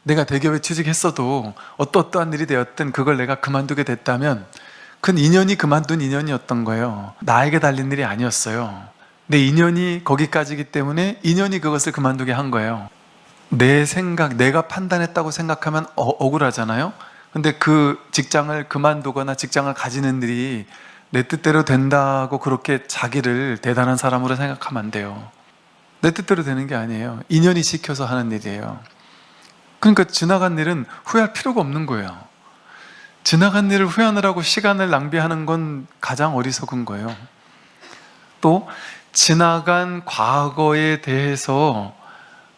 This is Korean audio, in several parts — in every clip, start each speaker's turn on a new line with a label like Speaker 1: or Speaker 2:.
Speaker 1: 내가 대기업에 취직했어도 어떠한 일이 되었든 그걸 내가 그만두게 됐다면 그 인연이 그만둔 인연이었던 거예요. 나에게 달린 일이 아니었어요. 내 인연이 거기까지이기 때문에 인연이 그것을 그만두게 한 거예요. 내 생각, 내가 판단했다고 생각하면 억울하잖아요. 근데 그 직장을 그만두거나 직장을 가지는 일이 내 뜻대로 된다고 그렇게 자기를 대단한 사람으로 생각하면 안 돼요. 내 뜻대로 되는 게 아니에요. 인연이 시켜서 하는 일이에요. 그러니까 지나간 일은 후회할 필요가 없는 거예요. 지나간 일을 후회하느라고 시간을 낭비하는 건 가장 어리석은 거예요. 또 지나간 과거에 대해서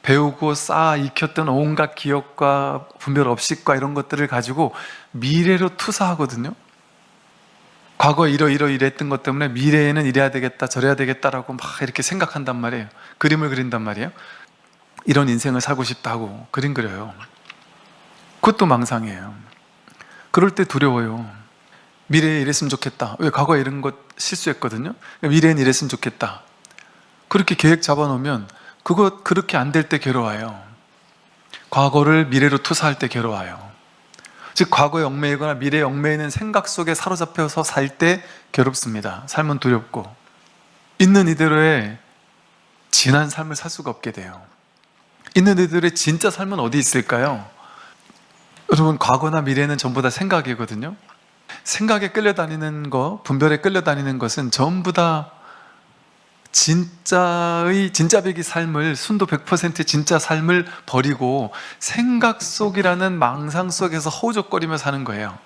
Speaker 1: 배우고 쌓아 익혔던 온갖 기억과 분별 업식과 이런 것들을 가지고 미래로 투사하거든요. 과거에 이랬던 것 때문에 미래에는 이래야 되겠다 저래야 되겠다라고 막 이렇게 생각한단 말이에요. 그림을 그린단 말이에요. 이런 인생을 살고 싶다고 그림 그려요. 그것도 망상이에요. 그럴 때 두려워요. 미래에 이랬으면 좋겠다. 왜? 과거에 이런 것 실수했거든요. 미래엔 이랬으면 좋겠다. 그렇게 계획 잡아놓으면 그거 그렇게 안 될 때 괴로워요. 과거를 미래로 투사할 때 괴로워요. 즉 과거에 얽매이거나 미래에 얽매이는 생각 속에 사로잡혀서 살 때 괴롭습니다. 삶은 두렵고 있는 이대로의 진한 삶을 살 수가 없게 돼요. 있는 이들의 진짜 삶은 어디 있을까요? 여러분, 과거나 미래는 전부 다 생각이거든요. 생각에 끌려다니는 거, 분별에 끌려다니는 것은 전부 다 진짜배기 삶을, 순도 100% 진짜 삶을 버리고 생각 속이라는 망상 속에서 허우적거리며 사는 거예요.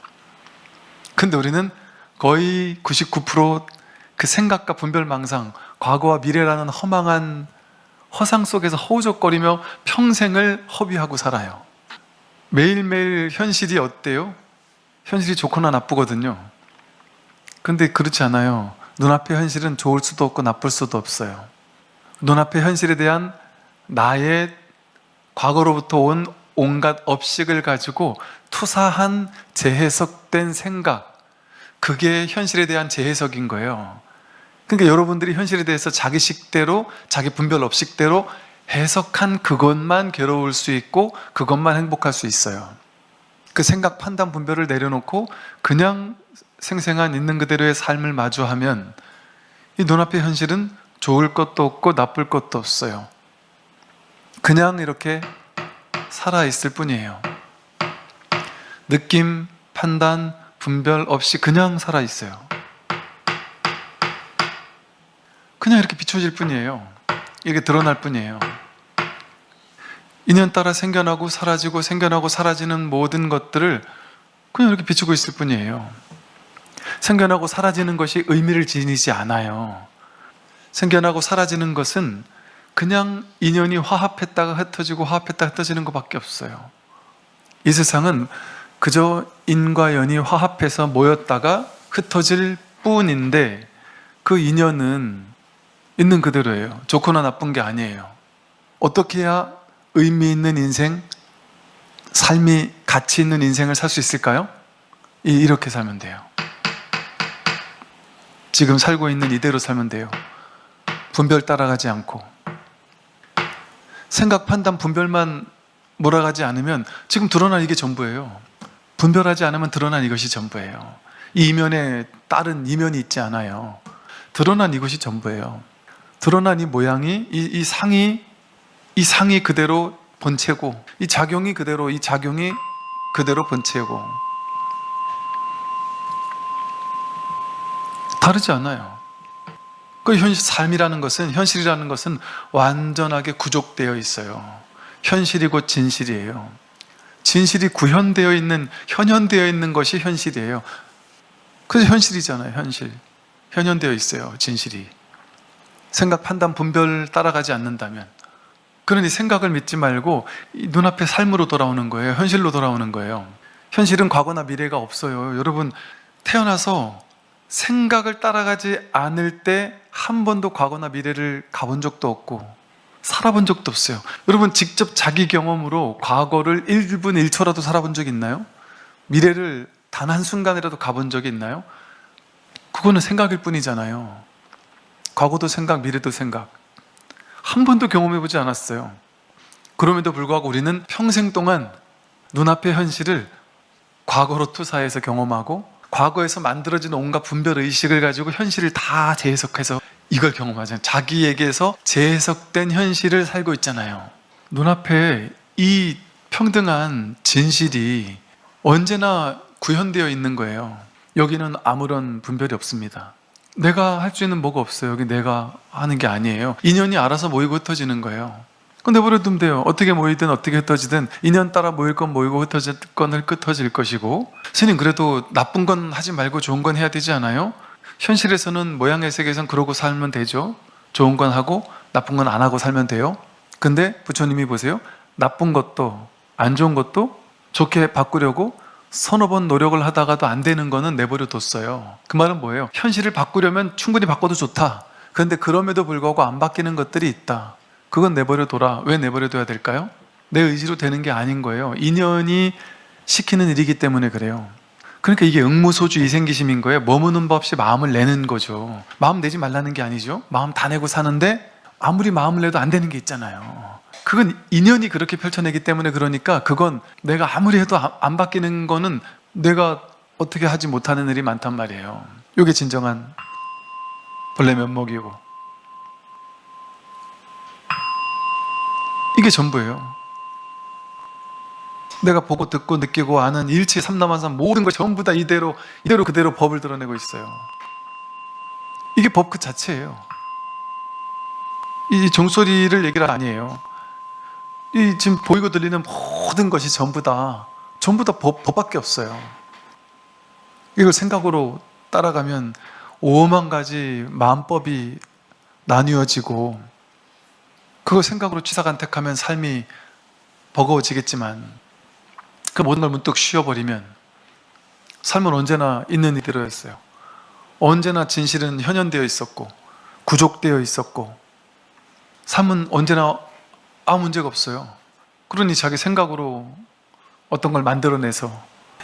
Speaker 1: 근데 우리는 거의 99%그 생각과 분별 망상, 과거와 미래라는 허망한 허상 속에서 허우적거리며 평생을 허비하고 살아요. 매일매일 현실이 어때요? 현실이 좋거나 나쁘거든요. 근데 그렇지 않아요. 눈앞의 현실은 좋을 수도 없고 나쁠 수도 없어요. 눈앞의 현실에 대한 나의 과거로부터 온 온갖 업식을 가지고 투사한 재해석된 생각, 그게 현실에 대한 재해석인 거예요. 그러니까 여러분들이 현실에 대해서 자기 식대로, 자기 분별 업식대로 해석한 그것만 괴로울 수 있고 그것만 행복할 수 있어요. 그 생각, 판단, 분별을 내려놓고 그냥 생생한 있는 그대로의 삶을 마주하면 이 눈앞의 현실은 좋을 것도 없고 나쁠 것도 없어요. 그냥 이렇게 살아있을 뿐이에요. 느낌, 판단, 분별 없이 그냥 살아있어요. 그냥 이렇게 비춰질 뿐이에요. 이렇게 드러날 뿐이에요. 인연 따라 생겨나고 사라지고 생겨나고 사라지는 모든 것들을 그냥 이렇게 비추고 있을 뿐이에요. 생겨나고 사라지는 것이 의미를 지니지 않아요. 생겨나고 사라지는 것은 그냥 인연이 화합했다가 흩어지고 화합했다가 흩어지는 것밖에 없어요. 이 세상은 그저 인과 연이 화합해서 모였다가 흩어질 뿐인데 그 인연은 있는 그대로예요. 좋거나 나쁜 게 아니에요. 어떻게 해야 의미 있는 인생, 삶이 가치 있는 인생을 살 수 있을까요? 이렇게 살면 돼요. 지금 살고 있는 이대로 살면 돼요. 분별 따라가지 않고. 생각, 판단, 분별만 몰아가지 않으면 지금 드러난 이게 전부예요. 분별하지 않으면 드러난 이것이 전부예요. 이 이면에 다른 이면이 있지 않아요. 드러난 이것이 전부예요. 드러난 이 모양이, 이 상이 그대로 본체고, 이 작용이 그대로 본체고. 다르지 않아요. 그 삶이라는 것은, 현실이라는 것은 완전하게 구족되어 있어요. 현실이 곧 진실이에요. 진실이 구현되어 있는, 현현되어 있는 것이 현실이에요. 그래서 현실이잖아요. 현실. 현현되어 있어요. 진실이. 생각, 판단, 분별 따라가지 않는다면. 그러니 생각을 믿지 말고 눈앞의 삶으로 돌아오는 거예요. 현실로 돌아오는 거예요. 현실은 과거나 미래가 없어요. 여러분, 태어나서 생각을 따라가지 않을 때 한 번도 과거나 미래를 가본 적도 없고 살아본 적도 없어요. 여러분, 직접 자기 경험으로 과거를 1분 1초라도 살아본 적 있나요? 미래를 단 한순간이라도 가본 적이 있나요? 그거는 생각일 뿐이잖아요. 과거도 생각, 미래도 생각. 한 번도 경험해보지 않았어요. 그럼에도 불구하고 우리는 평생 동안 눈앞의 현실을 과거로 투사해서 경험하고 과거에서 만들어진 온갖 분별 의식을 가지고 현실을 다 재해석해서 이걸 경험하잖아요. 자기에게서 재해석된 현실을 살고 있잖아요. 눈앞에 이 평등한 진실이 언제나 구현되어 있는 거예요. 여기는 아무런 분별이 없습니다. 내가 할 수 있는 뭐가 없어요. 여기 내가 하는 게 아니에요. 인연이 알아서 모이고 흩어지는 거예요. 근데 내버려두면 돼요. 어떻게 모이든 어떻게 흩어지든 인연 따라 모일 건 모이고 흩어질 건 흩어질 것이고, 스님 그래도 나쁜 건 하지 말고 좋은 건 해야 되지 않아요? 현실에서는 모양의 세계에선 그러고 살면 되죠. 좋은 건 하고 나쁜 건 안 하고 살면 돼요. 근데 부처님이 보세요. 나쁜 것도 안 좋은 것도 좋게 바꾸려고 서너 번 노력을 하다가도 안 되는 거는 내버려 뒀어요. 그 말은 뭐예요? 현실을 바꾸려면 충분히 바꿔도 좋다. 그런데 그럼에도 불구하고 안 바뀌는 것들이 있다. 그건 내버려 둬라. 왜 내버려 둬야 될까요? 내 의지로 되는 게 아닌 거예요. 인연이 시키는 일이기 때문에 그래요. 그러니까 이게 응무소주 이생기심인 거예요. 머무는 법 없이 마음을 내는 거죠. 마음 내지 말라는 게 아니죠. 마음 다 내고 사는데 아무리 마음을 내도 안 되는 게 있잖아요. 그건 인연이 그렇게 펼쳐내기 때문에 그러니까 그건 내가 아무리 해도 안 바뀌는 거는 내가 어떻게 하지 못하는 일이 많단 말이에요. 이게 진정한 본래 면목이고 이게 전부예요. 내가 보고 듣고 느끼고 아는 일체 삼라만상 모든 걸 전부 다 이대로 그대로 법을 드러내고 있어요. 이게 법 그 자체예요. 이 종소리를 얘기를 아니에요. 이 지금 보이고 들리는 모든 것이 전부 다 법밖에 없어요. 이걸 생각으로 따라가면 5만 가지 마음법이 나뉘어지고 그걸 생각으로 취사간택하면 삶이 버거워지겠지만 그 모든 걸 문득 쉬어버리면 삶은 언제나 있는 이대로였어요. 언제나 진실은 현현되어 있었고 구족되어 있었고 삶은 언제나 아무 문제가 없어요. 그러니 자기 생각으로 어떤 걸 만들어내서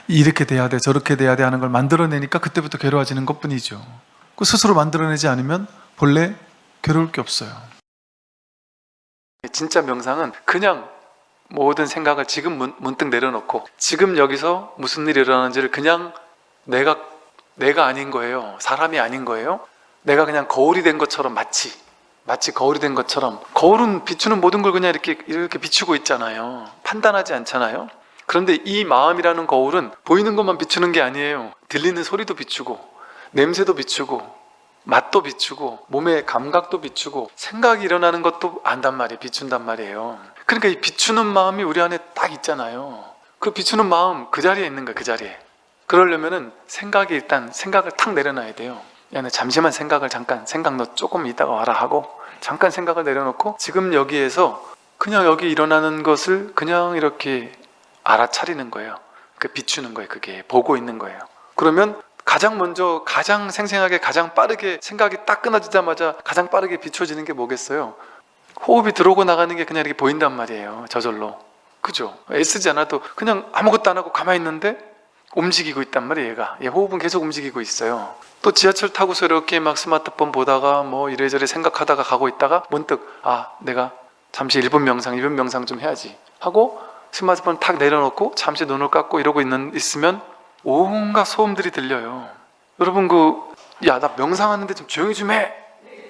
Speaker 1: 이렇게 돼야 돼 저렇게 돼야 돼 하는 걸 만들어내니까 그때부터 괴로워지는 것뿐이죠. 그 스스로 만들어내지 않으면 본래 괴로울 게 없어요. 진짜 명상은 그냥 모든 생각을 지금 문득 내려놓고 지금 여기서 무슨 일이 일어나는지를 그냥 내가 아닌 거예요. 사람이 아닌 거예요. 내가 그냥 거울이 된 것처럼 마치 거울이 된 것처럼 거울은 비추는 모든 걸 그냥 이렇게 비추고 있잖아요. 판단하지 않잖아요. 그런데 이 마음이라는 거울은 보이는 것만 비추는 게 아니에요. 들리는 소리도 비추고 냄새도 비추고 맛도 비추고 몸의 감각도 비추고 생각이 일어나는 것도 안단 말이에요. 비춘단 말이에요. 그러니까 이 비추는 마음이 우리 안에 딱 있잖아요. 그 비추는 마음 그 자리에 있는 거야. 그 자리에. 그러려면은 생각을 탁 내려놔야 돼요. 야, 잠시만 잠깐 생각 너 조금 이따가 와라 하고 잠깐 생각을 내려놓고 지금 여기에서 그냥 여기 일어나는 것을 그냥 이렇게 알아차리는 거예요. 그 비추는 거예요. 그게 보고 있는 거예요. 그러면 가장 먼저 가장 생생하게 가장 빠르게 생각이 딱 끊어지자마자 가장 빠르게 비춰지는 게 뭐겠어요? 호흡이 들어오고 나가는 게 그냥 이렇게 보인단 말이에요. 저절로. 그죠? 애쓰지 않아도 그냥 아무것도 안 하고 가만히 있는데 움직이고 있단 말이에요. 얘 호흡은 계속 움직이고 있어요. 또 지하철 타고서 이렇게 막 스마트폰 보다가 뭐 이래저래 생각하다가 가고 있다가 문득 내가 잠시 1분 명상 좀 해야지 하고 스마트폰 탁 내려놓고 잠시 눈을 감고 이러고 있으면 온갖 소음들이 들려요. 여러분 나 명상하는데 좀 조용히 좀 해.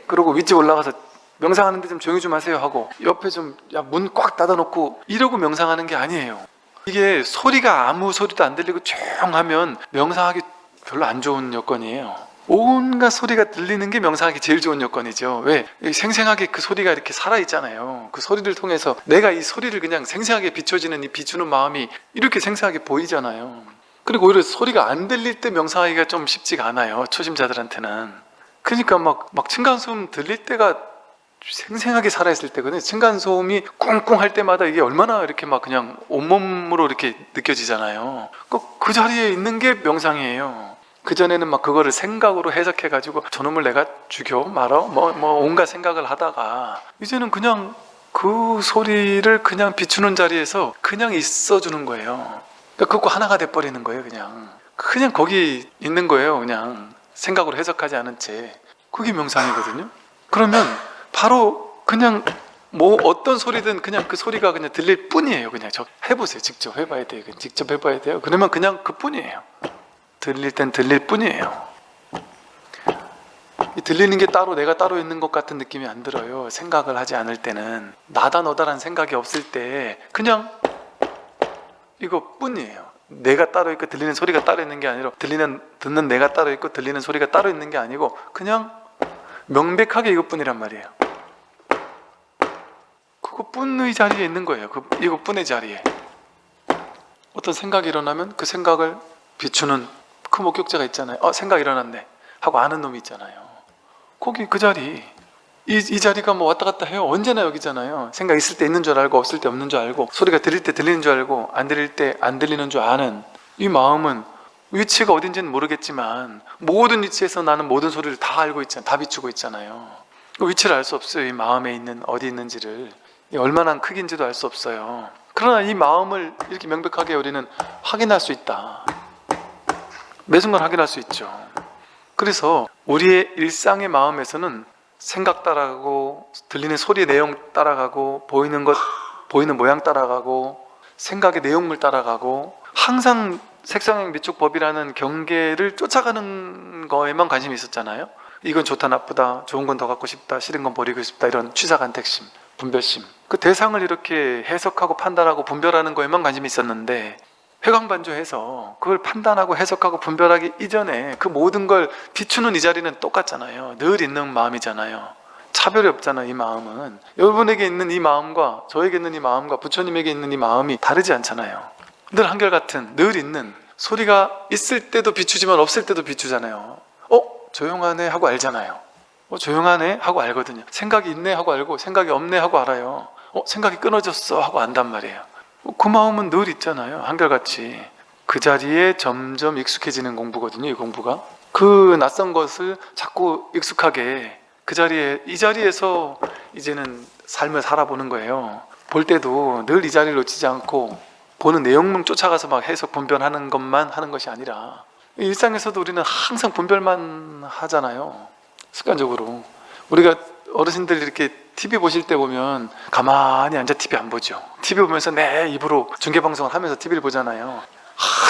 Speaker 1: 그러고 윗집 올라가서 명상하는데 좀 조용히 좀 하세요 하고 옆에 좀 문 꽉 닫아놓고 이러고 명상하는 게 아니에요. 이게 소리가 아무 소리도 안 들리고 조용하면 명상하기 별로 안 좋은 여건이에요. 온갖 소리가 들리는 게 명상하기 제일 좋은 여건이죠. 왜? 생생하게 그 소리가 이렇게 살아있잖아요. 그 소리를 통해서 내가 이 소리를 그냥 생생하게 비춰지는 이 비추는 마음이 이렇게 생생하게 보이잖아요. 그리고 오히려 소리가 안 들릴 때 명상하기가 좀 쉽지가 않아요. 초심자들한테는. 그러니까 막 층간소음 들릴 때가 생생하게 살아있을 때거든요. 층간소음이 꿍꿍 할 때마다 이게 얼마나 이렇게 막 그냥 온몸으로 이렇게 느껴지잖아요. 그 자리에 있는 게 명상이에요. 그전에는 막 그거를 생각으로 해석해가지고 저놈을 내가 죽여 말어 뭐 온갖 생각을 하다가 이제는 그냥 그 소리를 그냥 비추는 자리에서 그냥 있어주는 거예요. 그러니까 그거 하나가 돼버리는 거예요. 그냥 거기 있는 거예요. 그냥 생각으로 해석하지 않은 채. 그게 명상이거든요. 그러면 바로 그냥 뭐 어떤 소리든 그냥 그 소리가 그냥 들릴 뿐이에요. 그냥 저 해보세요. 직접 해봐야 돼요. 직접 해봐야 돼요. 그러면 그냥 그 뿐이에요. 들릴 땐 들릴 뿐이에요. 이 들리는 게 따로 내가 따로 있는 것 같은 느낌이 안 들어요. 생각을 하지 않을 때는. 나다 너다라는 생각이 없을 때 그냥 이거 뿐이에요. 내가 따로 있고 들리는 소리가 따로 있는 게 아니라 듣는 내가 따로 있고 들리는 소리가 따로 있는 게 아니고 그냥 명백하게 이것뿐이란 말이에요. 그것뿐의 자리에 있는 거예요. 이것뿐의 자리에. 어떤 생각이 일어나면 그 생각을 비추는 그 목격자가 있잖아요. 생각 일어났네 하고 아는 놈이 있잖아요. 거기 그 자리, 이 자리가 뭐 왔다 갔다 해요. 언제나 여기잖아요. 생각 있을 때 있는 줄 알고 없을 때 없는 줄 알고, 소리가 들릴 때 들리는 줄 알고 안 들릴 때 안 들리는 줄 아는 이 마음은 위치가 어딘지는 모르겠지만 모든 위치에서 나는 모든 소리를 다 알고 있잖아요. 다 비추고 있잖아요. 그 위치를 알 수 없어요. 이 마음에 있는 어디 있는지를. 얼마나 크긴지도 알 수 없어요. 그러나 이 마음을 이렇게 명백하게 우리는 확인할 수 있다. 매 순간 확인할 수 있죠. 그래서 우리의 일상의 마음에서는 생각 따라가고, 들리는 소리의 내용 따라가고, 보이는 모양 따라가고, 생각의 내용물 따라가고, 항상 색상행 미축법이라는 경계를 쫓아가는 거에만 관심이 있었잖아요. 이건 좋다 나쁘다, 좋은 건 더 갖고 싶다, 싫은 건 버리고 싶다, 이런 취사간택심, 분별심, 그 대상을 이렇게 해석하고 판단하고 분별하는 거에만 관심이 있었는데, 회광반조해서 그걸 판단하고 해석하고 분별하기 이전에 그 모든 걸 비추는 이 자리는 똑같잖아요. 늘 있는 마음이잖아요. 차별이 없잖아요. 이 마음은 여러분에게 있는 이 마음과 저에게 있는 이 마음과 부처님에게 있는 이 마음이 다르지 않잖아요. 늘 한결같은, 늘 있는, 소리가 있을 때도 비추지만 없을 때도 비추잖아요. 조용하네 하고 알잖아요. 조용하네 하고 알거든요. 생각이 있네 하고 알고, 생각이 없네 하고 알아요. 생각이 끊어졌어 하고 안단 말이에요. 그 마음은 늘 있잖아요. 한결같이. 그 자리에 점점 익숙해지는 공부거든요. 이 공부가. 그 낯선 것을 자꾸 익숙하게 이 자리에서 이제는 삶을 살아보는 거예요. 볼 때도 늘 이 자리를 놓치지 않고 보는 내용만 쫓아가서 막 해석 분별하는 것만 하는 것이 아니라, 일상에서도 우리는 항상 분별만 하잖아요. 습관적으로. 우리가 어르신들 이렇게 TV 보실 때 보면 가만히 앉아 TV 안 보죠. TV 보면서 내 입으로 중계방송을 하면서 TV를 보잖아요.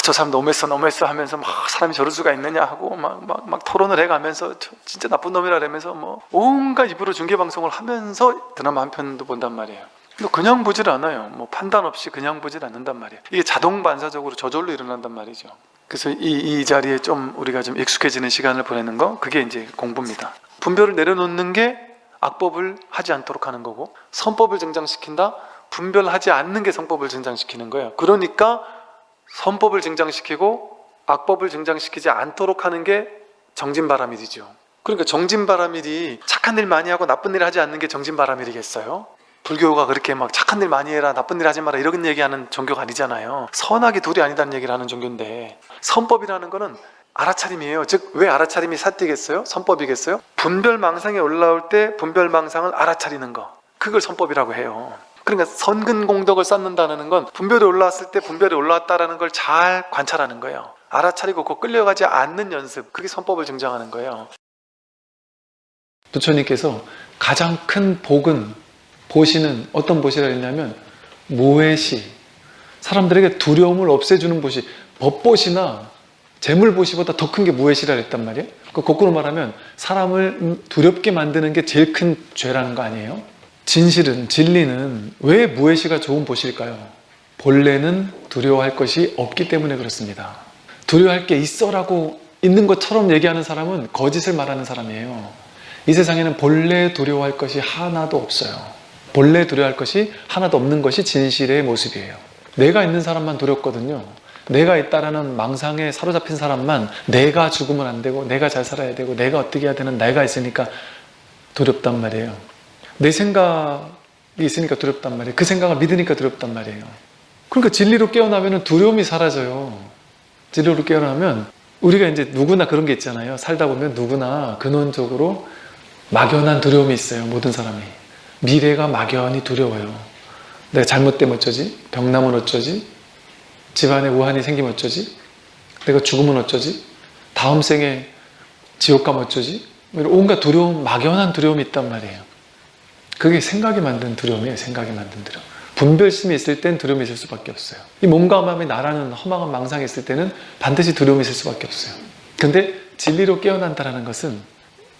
Speaker 1: 저 사람 너무했어 하면서 막 사람이 저럴 수가 있느냐 하고 막 토론을 해가면서 진짜 나쁜 놈이라 그러면서 뭐 온갖 입으로 중계방송을 하면서 드라마 한 편도 본단 말이에요. 근데 그냥 보질 않아요. 뭐 판단 없이 그냥 보질 않는단 말이에요. 이게 자동 반사적으로 저절로 일어난단 말이죠. 그래서 이 자리에 좀 우리가 좀 익숙해지는 시간을 보내는 거, 그게 이제 공부입니다. 분별을 내려놓는 게 악법을 하지 않도록 하는 거고, 선법을 증장시킨다? 분별하지 않는 게 선법을 증장시키는 거예요. 그러니까 선법을 증장시키고 악법을 증장시키지 않도록 하는 게 정진바라밀이죠. 그러니까 정진바라밀이 착한 일 많이 하고 나쁜 일 하지 않는 게 정진바라밀이겠어요? 불교가 그렇게 막 착한 일 많이 해라, 나쁜 일 하지 마라 이런 얘기하는 종교가 아니잖아요. 선악이 둘이 아니다는 얘기를 하는 종교인데, 선법이라는 거는 알아차림이에요. 즉, 왜 알아차림이 사띠겠어요? 선법이겠어요? 분별망상에 올라올 때 분별망상을 알아차리는 거, 그걸 선법이라고 해요. 그러니까 선근공덕을 쌓는다는 건 분별이 올라왔을 때 분별이 올라왔다는 걸 잘 관찰하는 거예요. 알아차리고 그 끌려가지 않는 연습, 그게 선법을 증정하는 거예요. 부처님께서 가장 큰 보시는 어떤 보시라 했냐면 무해시, 사람들에게 두려움을 없애주는 보시, 법보시나 재물보시보다 더 큰 게 무해시라 했단 말이에요. 거꾸로 말하면 사람을 두렵게 만드는 게 제일 큰 죄라는 거 아니에요? 진리는 왜 무해시가 좋은 보시일까요? 본래는 두려워할 것이 없기 때문에 그렇습니다. 두려워할 게 있어라고 있는 것처럼 얘기하는 사람은 거짓을 말하는 사람이에요. 이 세상에는 본래 두려워할 것이 하나도 없어요. 본래 두려워할 것이 하나도 없는 것이 진실의 모습이에요. 내가 있는 사람만 두렵거든요. 내가 있다라는 망상에 사로잡힌 사람만 내가 죽으면 안 되고, 내가 잘 살아야 되고, 내가 어떻게 해야 되는 내가 있으니까 두렵단 말이에요. 내 생각이 있으니까 두렵단 말이에요. 그 생각을 믿으니까 두렵단 말이에요. 그러니까 진리로 깨어나면 두려움이 사라져요. 진리로 깨어나면 우리가 이제 누구나 그런 게 있잖아요. 살다 보면 누구나 근원적으로 막연한 두려움이 있어요. 모든 사람이. 미래가 막연히 두려워요. 내가 잘못되면 어쩌지? 병나면 어쩌지? 집안에 우환이 생기면 어쩌지? 내가 죽으면 어쩌지? 다음 생에 지옥 가면 어쩌지? 온갖 두려움, 막연한 두려움이 있단 말이에요. 그게 생각이 만든 두려움이에요. 생각이 만든 두려움. 분별심이 있을 땐 두려움이 있을 수밖에 없어요. 이 몸과 마음이 나라는 허망한 망상이 있을 때는 반드시 두려움이 있을 수밖에 없어요. 근데 진리로 깨어난다는 것은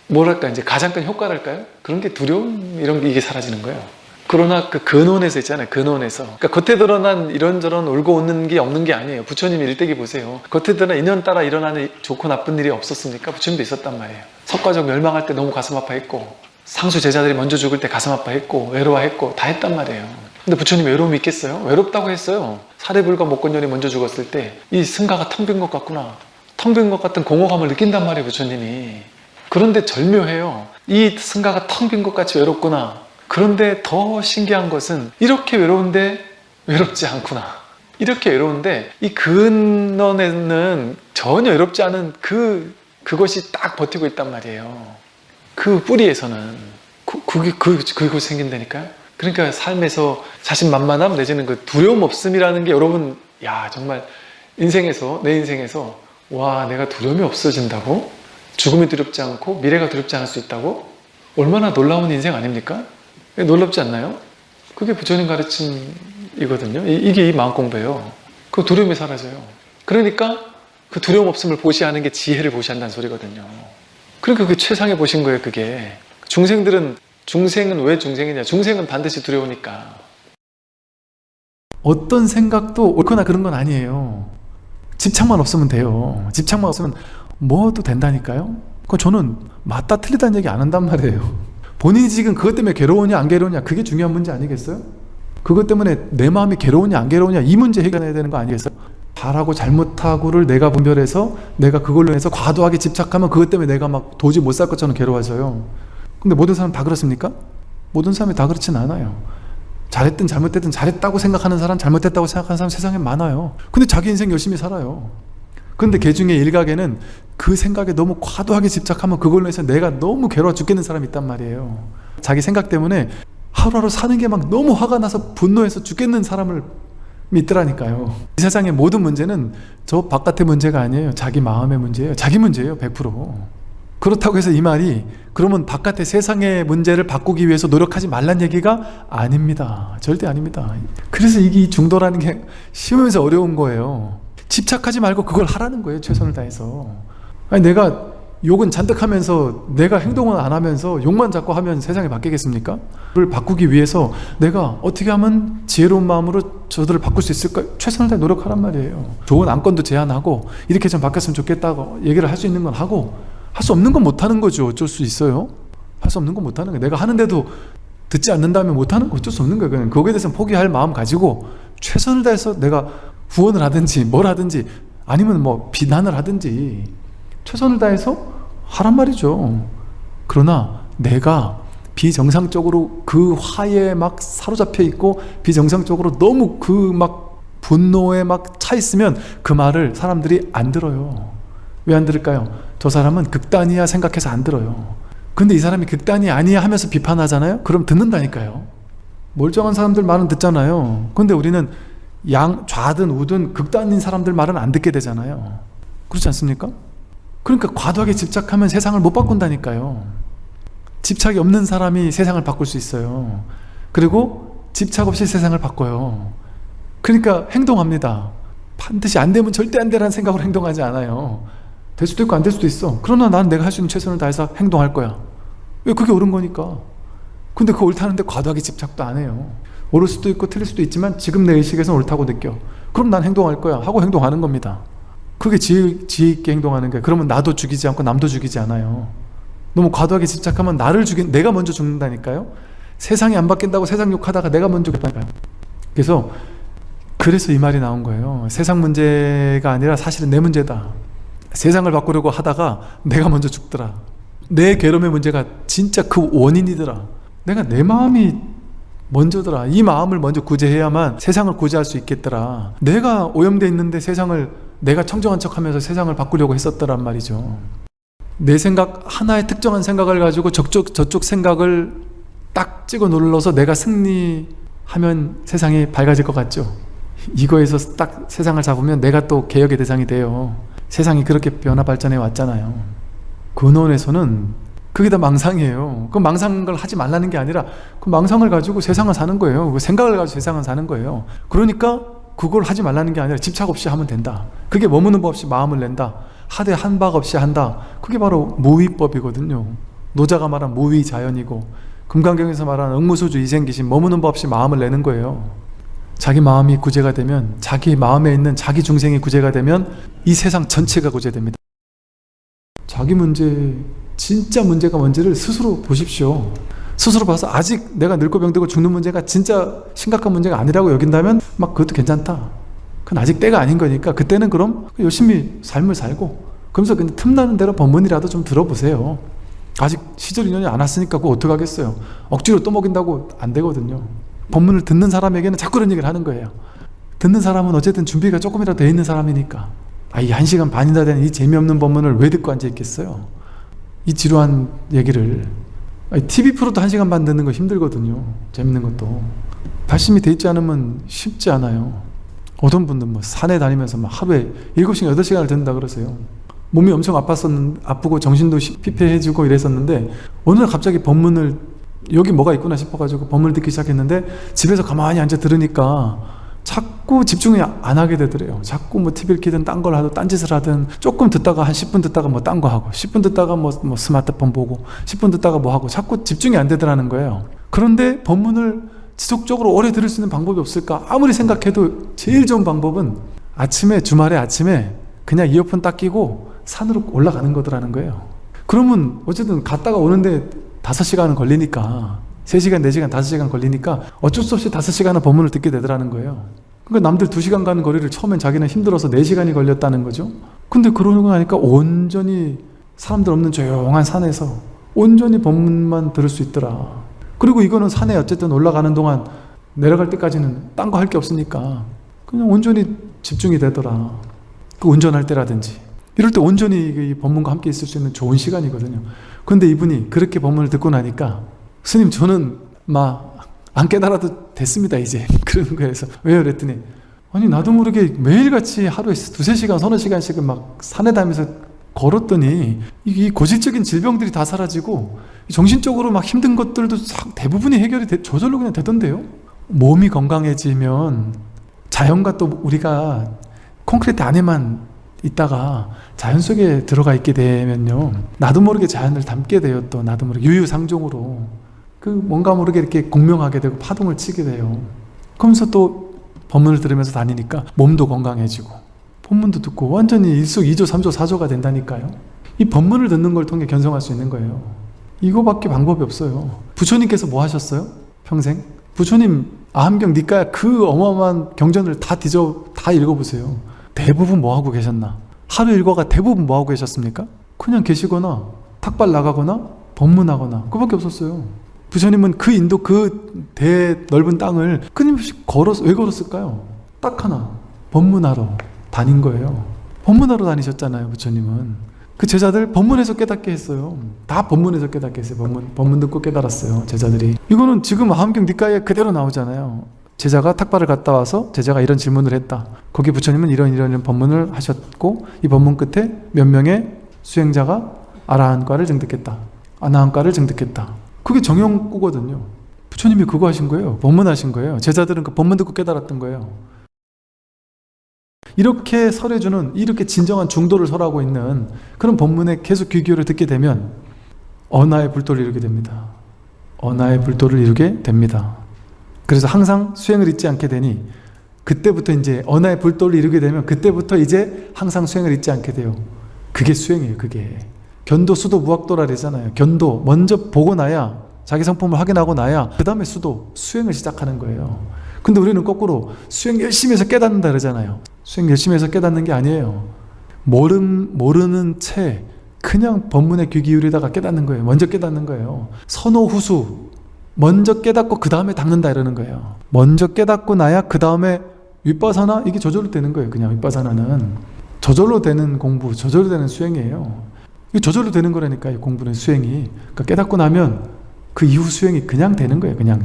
Speaker 1: 뭐랄까, 이제 가장 큰 효과랄까요? 그런 게 두려움, 이런 게 이게 사라지는 거예요. 그러나 그 근원에서 있잖아요. 근원에서. 그러니까 겉에 드러난 이런저런 울고 웃는 게 없는 게 아니에요. 부처님 일대기 보세요. 겉에 드러난 인연 따라 일어나는 좋고 나쁜 일이 없었습니까? 부처님도 있었단 말이에요. 석가적 멸망할 때 너무 가슴 아파했고, 상수 제자들이 먼저 죽을 때 가슴 아파했고, 외로워했고, 다 했단 말이에요. 근데 부처님 외로움이 있겠어요? 외롭다고 했어요. 사례불과 목건열이 먼저 죽었을 때 이 승가가 텅 빈 것 같구나, 텅 빈 것 같은 공허감을 느낀단 말이에요, 부처님이. 그런데 절묘해요. 이 승가가 텅 빈 것 같이 외롭구나. 그런데 더 신기한 것은 이렇게 외로운데 외롭지 않구나. 이렇게 외로운데 이 근원에는 전혀 외롭지 않은 그것이 딱 버티고 있단 말이에요. 그 뿌리에서는 그것이 생긴다니까요. 그러니까 삶에서 자신만만함 내지는 그 두려움 없음이라는 게 여러분, 야, 정말 인생에서, 내 인생에서, 와, 내가 두려움이 없어진다고? 죽음이 두렵지 않고 미래가 두렵지 않을 수 있다고? 얼마나 놀라운 인생 아닙니까? 놀랍지 않나요? 그게 부처님 가르침이거든요. 이게 이 마음 공부예요. 그 두려움이 사라져요. 그러니까 그 두려움 없음을 보시하는 게 지혜를 보시한다는 소리거든요. 그러니까 그 최상에 보신 거예요, 그게. 중생은 왜 중생이냐? 중생은 반드시 두려우니까. 어떤 생각도 옳거나 그런 건 아니에요. 집착만 없으면 돼요. 집착만 없으면 뭐도 된다니까요. 그건 저는 맞다 틀리다는 얘기 안 한단 말이에요. 본인이 지금 그것 때문에 괴로우냐 안 괴로우냐, 그게 중요한 문제 아니겠어요? 그것 때문에 내 마음이 괴로우냐 안 괴로우냐, 이 문제 해결해야 되는 거 아니겠어요? 잘하고 잘못하고를 내가 분별해서 내가 그걸로 해서 과도하게 집착하면 그것 때문에 내가 막 도저히 못 살 것처럼 괴로워져요. 근데 모든 사람 다 그렇습니까? 모든 사람이 다 그렇진 않아요. 잘했든 잘못했든 잘했다고 생각하는 사람, 잘못했다고 생각하는 사람 세상에 많아요. 근데 자기 인생 열심히 살아요. 근데 그 중에 일각에는 그 생각에 너무 과도하게 집착하면 그걸로 해서 내가 너무 괴로워 죽겠는 사람이 있단 말이에요. 자기 생각 때문에 하루하루 사는 게 막 너무 화가 나서 분노해서 죽겠는 사람을 믿더라니까요. 이 세상의 모든 문제는 저 바깥의 문제가 아니에요. 자기 마음의 문제예요. 자기 문제예요, 100%. 그렇다고 해서 이 말이 그러면 바깥의 세상의 문제를 바꾸기 위해서 노력하지 말란 얘기가 아닙니다. 절대 아닙니다. 그래서 이게 중도라는 게 쉬우면서 어려운 거예요. 집착하지 말고 그걸 하라는 거예요, 최선을 다해서. 아니, 내가 욕은 잔뜩 하면서 내가 행동은 안 하면서 욕만 자꾸 하면 세상이 바뀌겠습니까? 그걸 바꾸기 위해서 내가 어떻게 하면 지혜로운 마음으로 저들을 바꿀 수 있을까? 최선을 다해 노력하란 말이에요. 좋은 안건도 제안하고 이렇게 좀 바뀌었으면 좋겠다고 얘기를 할 수 있는 건 하고, 할 수 없는 건 못하는 거죠. 어쩔 수 있어요? 할 수 없는 건 못하는 거예요. 내가 하는데도 듣지 않는다면 못하는 거 어쩔 수 없는 거예요. 그냥 거기에 대해서는 포기할 마음 가지고 최선을 다해서 내가 후원을 하든지 뭘 하든지 아니면 뭐 비난을 하든지 최선을 다해서 하란 말이죠. 그러나 내가 비정상적으로 그 화에 막 사로잡혀 있고 비정상적으로 너무 그 막 분노에 막 차 있으면 그 말을 사람들이 안 들어요. 왜 안 들을까요? 저 사람은 극단이야 생각해서 안 들어요. 근데 이 사람이 극단이 아니야 하면서 비판하잖아요? 그럼 듣는다니까요. 멀쩡한 사람들 말은 듣잖아요. 근데 우리는 좌든 우든 극단인 사람들 말은 안 듣게 되잖아요. 그렇지 않습니까? 그러니까 과도하게 집착하면 세상을 못 바꾼다니까요. 집착이 없는 사람이 세상을 바꿀 수 있어요. 그리고 집착 없이 세상을 바꿔요. 그러니까 행동합니다. 반드시 안 되면 절대 안 되라는 생각으로 행동하지 않아요. 될 수도 있고 안 될 수도 있어. 그러나 나는 내가 할 수 있는 최선을 다해서 행동할 거야. 왜? 그게 옳은 거니까. 근데 그 옳다는데 과도하게 집착도 안 해요. 옳을 수도 있고 틀릴 수도 있지만 지금 내 의식에서는 옳다고 느껴. 그럼 난 행동할 거야 하고 행동하는 겁니다. 그게 지혜 있게 행동하는 거예요. 그러면 나도 죽이지 않고 남도 죽이지 않아요. 너무 과도하게 집착하면 내가 먼저 죽는다니까요. 세상이 안 바뀐다고 세상 욕하다가 내가 먼저 죽는다니까요. 그래서 이 말이 나온 거예요. 세상 문제가 아니라 사실은 내 문제다. 세상을 바꾸려고 하다가 내가 먼저 죽더라. 내 괴로움의 문제가 진짜 그 원인이더라. 내가 내 마음이 먼저더라. 이 마음을 먼저 구제해야만 세상을 구제할 수 있겠더라. 내가 오염되어 있는데 내가 청정한 척하면서 세상을 바꾸려고 했었더란 말이죠. 내 생각 하나의 특정한 생각을 가지고 저쪽 생각을 딱 찍어 눌러서 내가 승리하면 세상이 밝아질 것 같죠. 이거에서 딱 세상을 잡으면 내가 또 개혁의 대상이 돼요. 세상이 그렇게 변화 발전해 왔잖아요. 근원에서는 그게 다 망상이에요. 그 망상한 걸 하지 말라는 게 아니라 그 망상을 가지고 세상을 사는 거예요. 그 생각을 가지고 세상을 사는 거예요. 그러니까 그걸 하지 말라는 게 아니라 집착 없이 하면 된다. 그게 머무는 법 없이 마음을 낸다. 하되 한박 없이 한다. 그게 바로 무위법이거든요. 노자가 말한 무위자연이고 금강경에서 말하는 응무소주 이생기신, 머무는 법 없이 마음을 내는 거예요. 자기 마음이 구제가 되면, 자기 마음에 있는 자기 중생이 구제가 되면 이 세상 전체가 구제됩니다. 자기 문제, 진짜 문제가 뭔지를 스스로 보십시오. 스스로 봐서 아직 내가 늙고 병들고 죽는 문제가 진짜 심각한 문제가 아니라고 여긴다면 막 그것도 괜찮다. 그건 아직 때가 아닌 거니까 그때는 그럼 열심히 삶을 살고, 그러면서 그냥 틈나는 대로 법문이라도 좀 들어보세요. 아직 시절 인연이 안 왔으니까 그거 어떡하겠어요. 억지로 떠먹인다고 안 되거든요. 법문을 듣는 사람에게는 자꾸 그런 얘기를 하는 거예요. 듣는 사람은 어쨌든 준비가 조금이라도 돼 있는 사람이니까, 이 1시간 반이나 되는 이 재미없는 법문을 왜 듣고 앉아있겠어요. 이 지루한 얘기를. TV 프로도 1시간 반 듣는 거 힘들거든요. 재밌는 것도. 발심이 돼 있지 않으면 쉽지 않아요. 어떤 분들은 뭐 산에 다니면서 막 하루에 7시간, 8시간을 듣는다 그러세요. 몸이 엄청 아프고 정신도 피폐해지고 이랬었는데, 어느 날 갑자기 법문을, 여기 뭐가 있구나 싶어가지고 법문을 듣기 시작했는데, 집에서 가만히 앉아 들으니까 자꾸 집중이 안 하게 되더래요. 자꾸 뭐 TV를 켜든 딴 걸 하든 딴짓을 하든, 조금 듣다가 한 10분 듣다가 뭐 딴 거 하고, 10분 듣다가 뭐 스마트폰 보고, 10분 듣다가 뭐 하고, 자꾸 집중이 안 되더라는 거예요. 그런데 법문을 지속적으로 오래 들을 수 있는 방법이 없을까? 아무리 생각해도 제일 좋은 방법은 주말에 아침에 그냥 이어폰 딱 끼고 산으로 올라가는 거더라는 거예요. 그러면 어쨌든 갔다가 오는데 5시간은 걸리니까, 3시간, 4시간, 5시간 걸리니까 어쩔 수 없이 5시간은 법문을 듣게 되더라는 거예요. 그러니까 남들 2시간 가는 거리를 처음엔 자기는 힘들어서 4시간이 걸렸다는 거죠. 근데 그러고 나니까 온전히 사람들 없는 조용한 산에서 온전히 법문만 들을 수 있더라. 그리고 이거는 산에 어쨌든 올라가는 동안 내려갈 때까지는 딴 거 할 게 없으니까 그냥 온전히 집중이 되더라. 그 운전할 때라든지 이럴 때 온전히 이 법문과 함께 있을 수 있는 좋은 시간이거든요. 그런데 이분이 그렇게 법문을 듣고 나니까, 스님 저는 막 안 깨달아도 됐습니다 이제 그러는 거예요. 그래서 왜요? 그랬더니 아니 나도 모르게 매일같이 하루에 2-3시간 서너 시간씩은 막 산에 다니면서 걸었더니 이 고질적인 질병들이 다 사라지고 정신적으로 막 힘든 것들도 대부분이 해결이 저절로 그냥 되던데요. 몸이 건강해지면 자연과 또 우리가 콘크리트 안에만 있다가 자연 속에 들어가 있게 되면요, 나도 모르게 자연을 닮게 돼요. 또 나도 모르게 유유상종으로 그 뭔가 모르게 이렇게 공명하게 되고 파동을 치게 돼요. 그러면서 또 법문을 들으면서 다니니까 몸도 건강해지고 법문도 듣고 완전히 일석이조, 삼조, 사조가 된다니까요. 이 법문을 듣는 걸 통해 견성할 수 있는 거예요. 이거밖에 방법이 없어요. 부처님께서 뭐 하셨어요? 평생? 부처님 아함경 니까야 그 어마어마한 경전을 다 읽어보세요. 대부분 뭐 하고 계셨나? 하루 일과가 대부분 뭐 하고 계셨습니까? 그냥 계시거나 탁발 나가거나 법문하거나, 그밖에 없었어요. 부처님은 그 인도 그 넓은 땅을 끊임없이 왜 걸었을까요? 딱 하나, 법문하러 다닌 거예요. 법문하러 다니셨잖아요. 부처님은 그 제자들 법문에서 깨닫게 했어요. 다 법문에서 깨닫게 했어요. 법문 듣고 깨달았어요, 제자들이. 이거는 지금 아함경 니까에 그대로 나오잖아요. 제자가 탁발을 갔다 와서 제자가 이런 질문을 했다. 거기 부처님은 이런 법문을 하셨고, 이 법문 끝에 몇 명의 수행자가 아라한과를 증득했다, 아나한과를 증득했다. 그게 정형구거든요. 부처님이 그거 하신 거예요. 법문하신 거예요. 제자들은 그 법문 듣고 깨달았던 거예요. 이렇게 설해주는, 이렇게 진정한 중도를 설하고 있는 그런 법문에 계속 귀 기울여 듣게 되면 언하의 불도를 이루게 됩니다. 언하의 불도를 이루게 됩니다. 그래서 항상 수행을 잊지 않게 되니, 그때부터 이제 언하의 불도를 이루게 되면 그때부터 이제 항상 수행을 잊지 않게 돼요. 그게 수행이에요. 그게 견도, 수도, 무학도라 그러잖아요. 견도 먼저 보고 나야, 자기 성품을 확인하고 나야 그 다음에 수행을 시작하는 거예요. 근데 우리는 거꾸로 수행 열심히 해서 깨닫는다 그러잖아요. 수행 열심히 해서 깨닫는 게 아니에요. 모르는 채 그냥 법문에 귀 기울이다가 깨닫는 거예요. 먼저 깨닫는 거예요. 선호후수, 먼저 깨닫고 그 다음에 닦는다 이러는 거예요. 먼저 깨닫고 나야 그 다음에 윗바사나, 이게 저절로 되는 거예요. 그냥 윗바사나는 저절로 되는 공부, 저절로 되는 수행이에요. 이게 저절로 되는 거라니까, 이 공부는, 수행이. 그러니까 깨닫고 나면 그 이후 수행이 그냥 되는 거예요. 그냥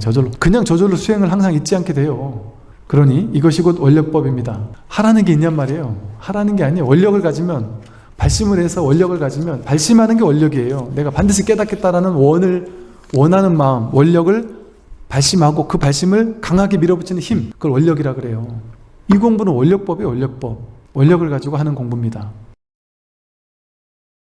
Speaker 1: 저절로 수행을 항상 잊지 않게 돼요. 그러니 이것이 곧 원력법입니다. 하라는 게 있냔 말이에요. 하라는 게 아니에요. 원력을 가지면 발심을 해서 원력을 가지면, 발심하는 게 원력이에요. 내가 반드시 깨닫겠다라는 원하는 마음, 원력을 발심하고 그 발심을 강하게 밀어붙이는 힘, 그걸 원력이라 그래요. 이 공부는 원력법이에요. 원력법. 원력을 가지고 하는 공부입니다.